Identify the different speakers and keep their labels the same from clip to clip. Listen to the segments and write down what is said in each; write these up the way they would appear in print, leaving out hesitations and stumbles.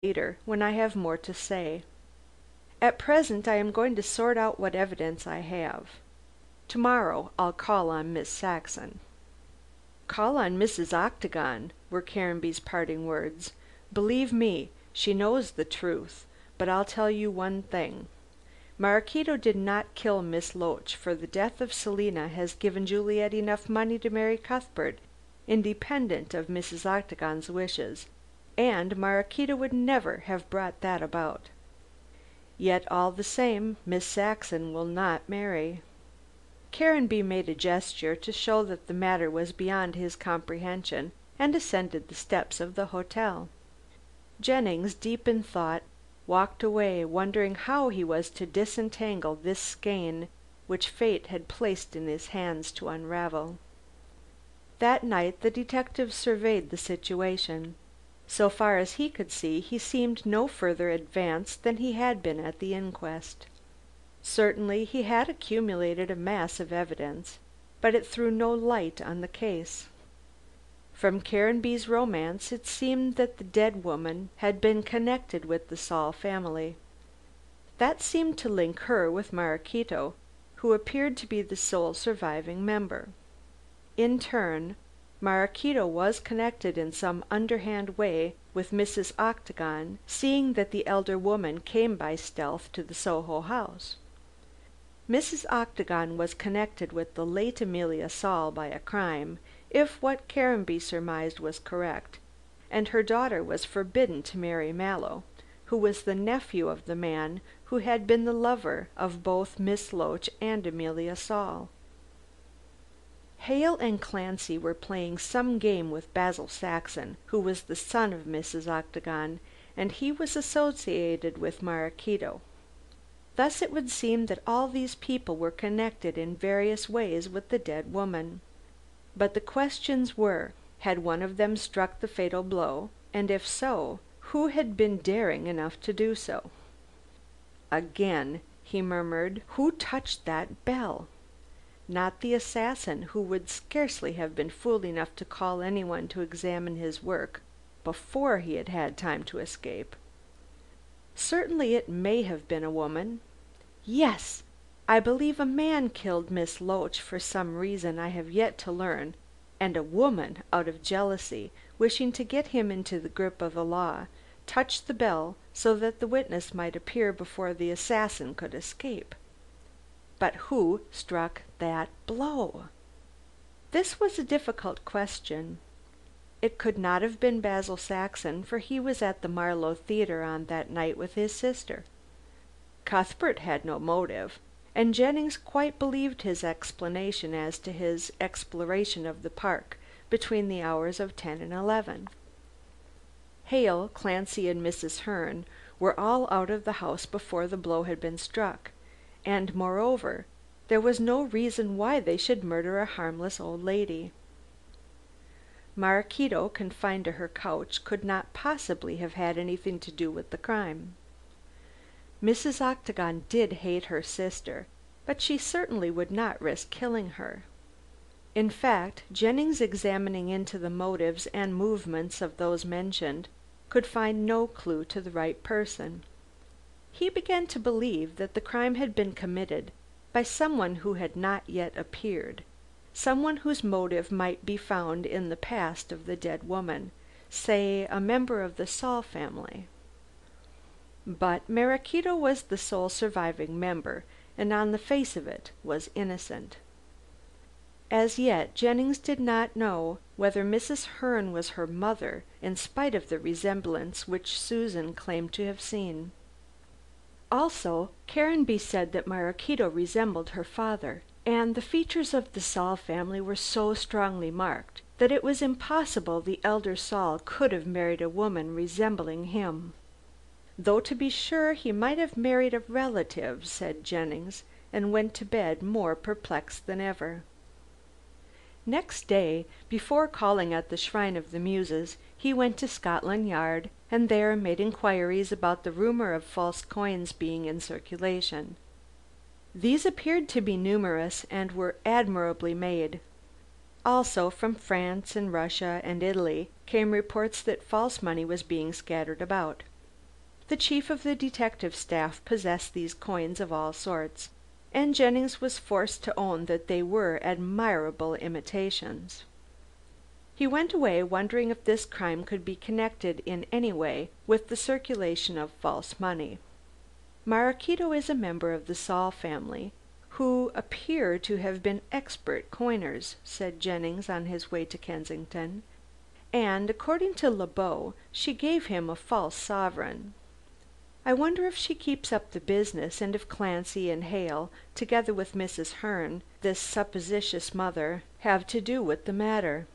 Speaker 1: later when I have more to say. At present I am going to sort out what evidence I have. Tomorrow I'll call on Miss Saxon." "Call on Mrs. Octagon," were Caranby's parting words. "Believe me, she knows the truth. But I'll tell you one thing. Maraquito did not kill Miss Loach, for the death of Selina has given Juliet enough money to marry Cuthbert, independent of Mrs. Octagon's wishes, and Maraquito would never have brought that about. Yet all the same Miss Saxon will not marry." Caranby made a gesture to show that the matter was beyond his comprehension, and ascended the steps of the hotel. Jennings, deep in thought, walked away, wondering how he was to disentangle this skein which fate had placed in his hands to unravel. That night the detective surveyed the situation. So far as he could see, he seemed no further advanced than he had been at the inquest. Certainly he had accumulated a mass of evidence, but it threw no light on the case. From Caranby's romance it seemed that the dead woman had been connected with the Saul family. That seemed to link her with Maraquito, who appeared to be the sole surviving member. In turn, Maraquito was connected in some underhand way with Mrs. Octagon, seeing that the elder woman came by stealth to the Soho house. Mrs. Octagon was connected with the late Emilia Saul by a crime, if what Caranby surmised was correct, and her daughter was forbidden to marry Mallow, who was the nephew of the man who had been the lover of both Miss Loach and Emilia Saul. Hale and Clancy were playing some game with Basil Saxon, who was the son of Mrs. Octagon, and he was associated with Maraquito. Thus it would seem that all these people were connected in various ways with the dead woman. But the questions were, had one of them struck the fatal blow, and if so, who had been daring enough to do so? "Again," he murmured, "who touched that bell? Not the assassin, who would scarcely have been fool enough to call anyone to examine his work before he had had time to escape. Certainly it may have been a woman. Yes! I believe a man killed Miss Loach for some reason I have yet to learn, and a woman, out of jealousy, wishing to get him into the grip of the law, touched the bell so that the witness might appear before the assassin could escape. But who struck that blow?" This was a difficult question. It could not have been Basil Saxon, for he was at the Marlow Theatre on that night with his sister. Cuthbert had no motive, and Jennings quite believed his explanation as to his exploration of the park between the hours of 10 and 11. Hale, Clancy and Mrs. Herne were all out of the house before the blow had been struck, and moreover, there was no reason why they should murder a harmless old lady. Maraquito, confined to her couch, could not possibly have had anything to do with the crime. Mrs. Octagon did hate her sister, but she certainly would not risk killing her. In fact, Jennings, examining into the motives and movements of those mentioned, could find no clue to the right person. He began to believe that the crime had been committed by someone who had not yet appeared, someone whose motive might be found in the past of the dead woman, say a member of the Saul family. But Maraquito was the sole surviving member, and on the face of it was innocent. As yet Jennings did not know whether Mrs. Herne was her mother, in spite of the resemblance which Susan claimed to have seen. Also, Caranby said that Maraquito resembled her father, and the features of the Saul family were so strongly marked that it was impossible the elder Saul could have married a woman resembling him. Though to be sure he might have married a relative, said Jennings, and went to bed more perplexed than ever. Next day, before calling at the Shrine of the Muses, he went to Scotland Yard, and there made inquiries about the rumor of false coins being in circulation. These appeared to be numerous, and were admirably made. Also from France and Russia and Italy came reports that false money was being scattered about. The chief of the detective staff possessed these coins of all sorts, and Jennings was forced to own that they were admirable imitations. He went away wondering if this crime could be connected in any way with the circulation of false money. Maraquito is a member of the Saul family, who appear to have been expert coiners, said Jennings on his way to Kensington, and according to Le Beau, she gave him a false sovereign. I wonder if she keeps up the business, and if Clancy and Hale, together with Mrs. Hearn, this supposititious mother, have to do with the matter.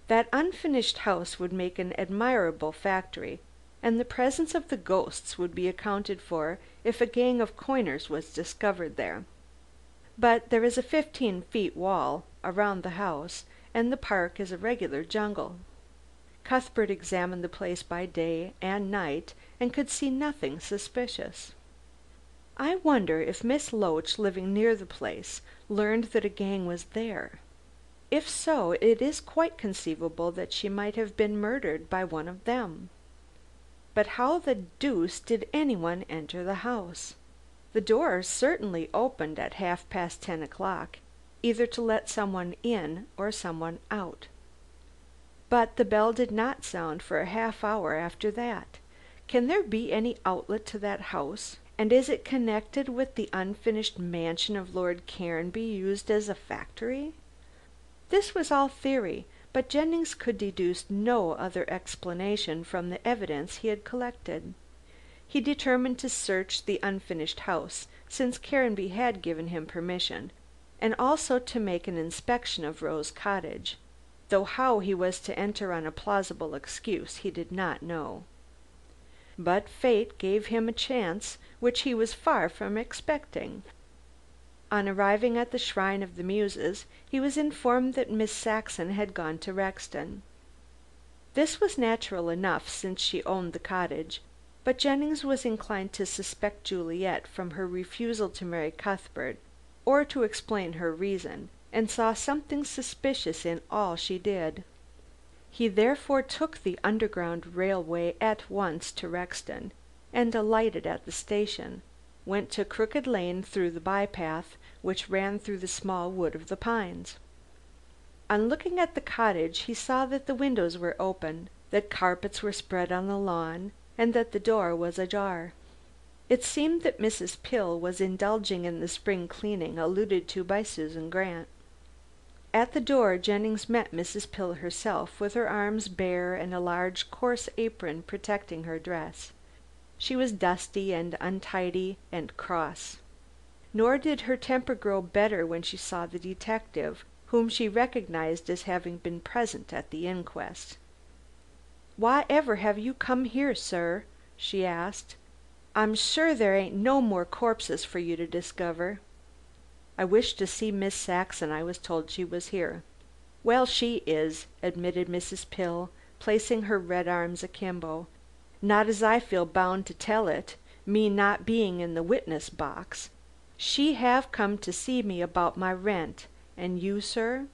Speaker 1: That unfinished house would make an admirable factory, and the presence of the ghosts would be accounted for if a gang of coiners was discovered there. But there is a 15-foot wall around the house, and the park is a regular jungle. Cuthbert examined the place by day and night, and could see nothing suspicious. I wonder if Miss Loach, living near the place, learned that a gang was there. If so, it is quite conceivable that she might have been murdered by one of them. But how the deuce did anyone enter the house? The door certainly opened at 10:30, either to let someone in or someone out. But the bell did not sound for a half hour after that. Can there be any outlet to that house? And is it connected with the unfinished mansion of Lord Caranby used as a factory? This was all theory, but Jennings could deduce no other explanation from the evidence he had collected. He determined to search the unfinished house, since Caranby had given him permission, and also to make an inspection of Rose Cottage, though how he was to enter on a plausible excuse he did not know. But fate gave him a chance which he was far from expecting. On arriving at the Shrine of the Muses, he was informed that Miss Saxon had gone to Rexton. This was natural enough, since she owned the cottage, but Jennings was inclined to suspect Juliet from her refusal to marry Cuthbert, or to explain her reason, and saw something suspicious in all she did. He therefore took the underground railway at once to Rexton, and alighted at the station, went to Crooked Lane through the by-path which ran through the small wood of the pines. On looking at the cottage he saw that the windows were open, that carpets were spread on the lawn, and that the door was ajar. It seemed that Mrs. Pill was indulging in the spring cleaning alluded to by Susan Grant. At the door Jennings met Mrs. Pill herself, with her arms bare and a large coarse apron protecting her dress. She was dusty and untidy and cross. Nor did her temper grow better when she saw the detective, whom she recognized as having been present at the inquest. "Why ever have you come here, sir?" she asked. "I'm sure there ain't no more corpses for you to discover." "I wished to see Miss Saxon. I was told she was here." "Well, she is," admitted Mrs. Pill, placing her red arms akimbo. "Not as I feel bound to tell it, me not being in the witness box. She have come to see me about my rent. And you, sir?"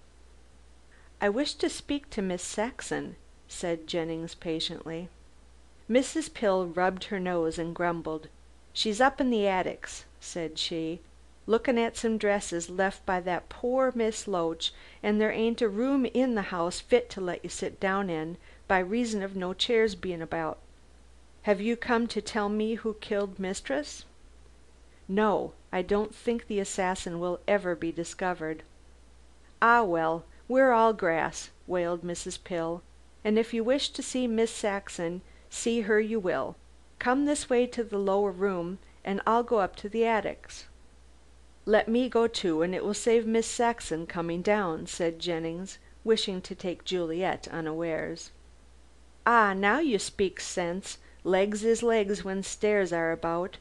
Speaker 1: "I wish to speak to Miss Saxon," said Jennings patiently. Mrs. Pill rubbed her nose and grumbled. "She's up in the attics," said she, "looking at some dresses left by that poor Miss Loach, and there ain't a room in the house fit to let you sit down in, by reason of no chairs being about. Have you come to tell me who killed mistress?" "No, I don't think the assassin will ever be discovered." "Ah, well, we're all grass," wailed Mrs. Pill, "and if you wish to see Miss Saxon, see her you will. Come this way to the lower room, and I'll go up to the attics." "Let me go too, and it will save Miss Saxon coming down," said Jennings, wishing to take Juliet unawares. "Ah, now you speaks sense. Legs is legs when stairs are about,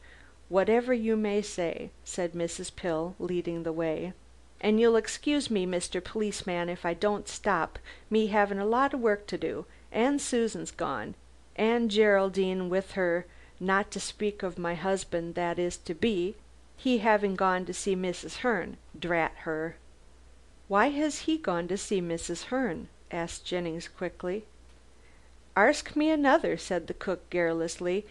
Speaker 1: whatever you may say," said Mrs. Pill, leading the way. "And you'll excuse me, Mr. Policeman, if I don't stop, me having a lot of work to do, and Susan's gone, and Geraldine with her, not to speak of my husband that is to be, he having gone to see Mrs. Hearn, drat her." "Why has he gone to see Mrs. Hearn?" asked Jennings quickly. "Arsk me another," said the cook garrulously.